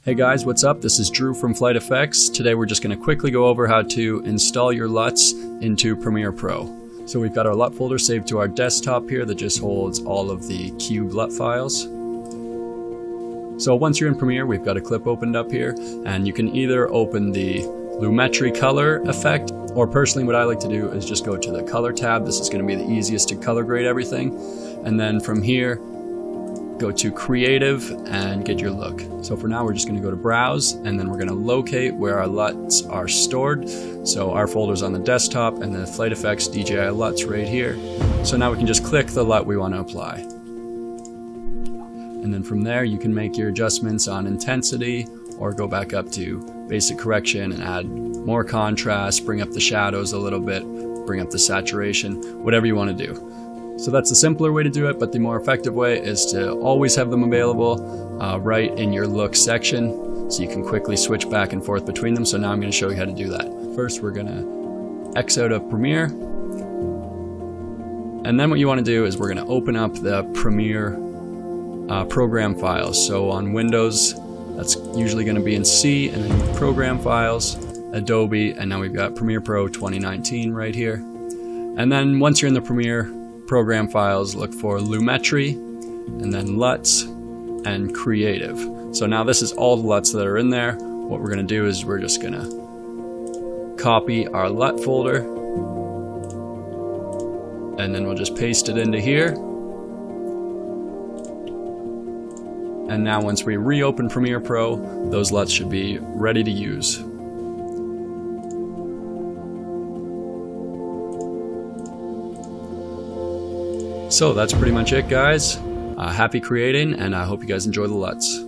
Hey guys, what's up? This is Drew from Flight Effects. Today we're just going to quickly go over how to install your LUTs into Premiere Pro. So we've got our LUT folder saved to our desktop here that just holds all of the cube LUT files. So once you're in Premiere, we've got a clip opened up here, and you can either open the Lumetri color effect, or personally what I like to do is just go to the color tab. This is going to be the easiest to color grade everything. And then from here, go to creative and get your look. So for now, we're just going to go to browse, and then we're going to locate where our LUTs are stored. So our folder's on the desktop, and the Flight Effects DJI Lut's right here. So now we can just click the LUT we want to apply. And then from there, you can make your adjustments on intensity, or go back up to basic correction and add more contrast, bring up the shadows a little bit, bring up the saturation, whatever you want to do. So that's the simpler way to do it, but the more effective way is to always have them available right in your look section, so you can quickly switch back and forth between them. So now I'm going to show you how to do that. First, we're going to X out of Premiere, and then what you want to do is we're going to open up the Premiere program files. So on Windows, that's usually going to be in C, and then program files, Adobe, and now we've got Premiere Pro 2019 right here. And then once you're in the Premiere program files, look for Lumetri, and then LUTs and Creative. So now this is all the LUTs that are in there. What we're going to do is we're just going to copy our LUT folder, and then we'll just paste it into here. And now once we reopen Premiere Pro, those LUTs should be ready to use. So that's pretty much it, guys. Happy creating, and I hope you guys enjoy the LUTs.